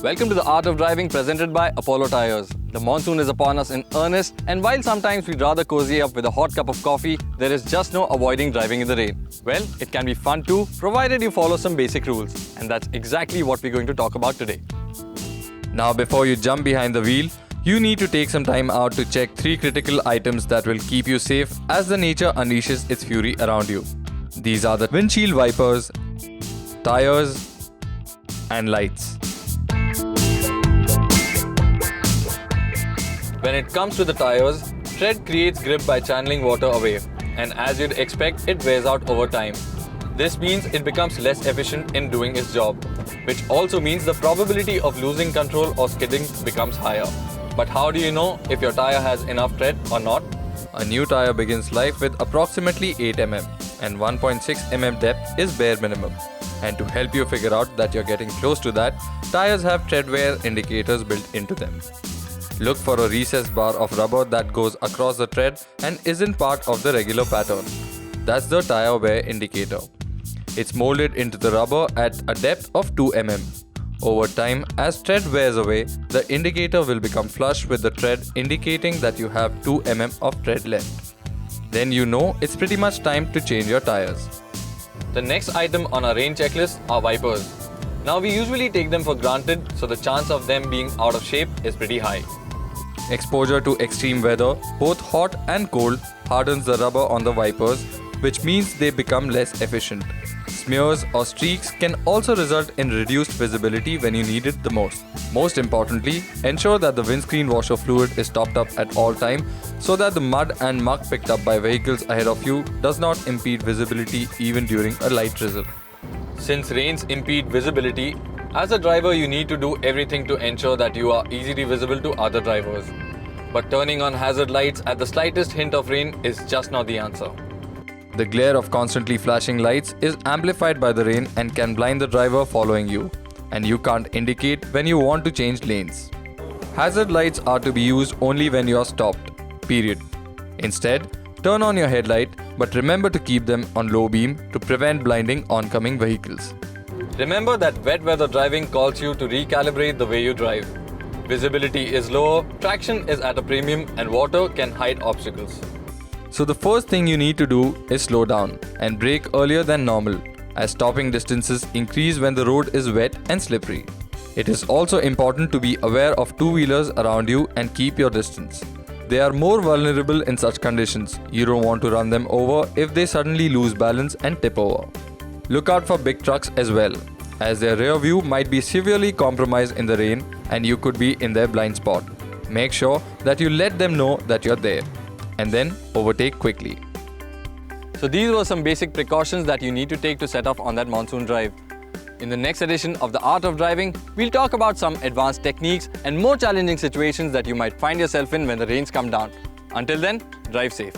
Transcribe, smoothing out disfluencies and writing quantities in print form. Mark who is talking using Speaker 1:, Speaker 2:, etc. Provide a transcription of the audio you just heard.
Speaker 1: Welcome to the Art of Driving presented by Apollo Tyres. The monsoon is upon us in earnest, and while sometimes we'd rather cozy up with a hot cup of coffee, there is just no avoiding driving in the rain. Well, it can be fun too, provided you follow some basic rules. And that's exactly what we're going to talk about today. Now, before you jump behind the wheel, you need to take some time out to check 3 critical items that will keep you safe as the nature unleashes its fury around you. These are the windshield wipers, tires, and lights. When it comes to the tires, tread creates grip by channeling water away, and as you'd expect, it wears out over time. This means it becomes less efficient in doing its job, which also means the probability of losing control or skidding becomes higher. But how do you know if your tire has enough tread or not? A new tire begins life with approximately 8 mm, and 1.6 mm depth is bare minimum. And to help you figure out that you're getting close to that, tires have tread wear indicators built into them. Look for a recessed bar of rubber that goes across the tread and isn't part of the regular pattern. That's the tire wear indicator. It's molded into the rubber at a depth of 2 mm. Over time, as tread wears away, the indicator will become flush with the tread, indicating that you have 2 mm of tread left. Then you know it's pretty much time to change your tires. The next item on our rain checklist are wipers. Now we usually take them for granted, so the chance of them being out of shape is pretty high. Exposure to extreme weather, both hot and cold, hardens the rubber on the wipers, which means they become less efficient. Smears or streaks can also result in reduced visibility when you need it the most. Most importantly, ensure that the windscreen washer fluid is topped up at all times so that the mud and muck picked up by vehicles ahead of you does not impede visibility even during a light drizzle. Since rains impede visibility, as a driver you need to do everything to ensure that you are easily visible to other drivers. But turning on hazard lights at the slightest hint of rain is just not the answer. The glare of constantly flashing lights is amplified by the rain and can blind the driver following you, and you can't indicate when you want to change lanes. Hazard lights are to be used only when you are stopped, period. Instead, turn on your headlight, but remember to keep them on low beam to prevent blinding oncoming vehicles. Remember that wet weather driving calls you to recalibrate the way you drive. Visibility is lower, traction is at a premium, and water can hide obstacles. So the first thing you need to do is slow down and brake earlier than normal, as stopping distances increase when the road is wet and slippery. It is also important to be aware of two-wheelers around you and keep your distance. They are more vulnerable in such conditions. You don't want to run them over if they suddenly lose balance and tip over. Look out for big trucks as well, as their rear view might be severely compromised in the rain and you could be in their blind spot. Make sure that you let them know that you're there, and then overtake quickly. So these were some basic precautions that you need to take to set off on that monsoon drive. In the next edition of The Art of Driving, we'll talk about some advanced techniques and more challenging situations that you might find yourself in when the rains come down. Until then, drive safe.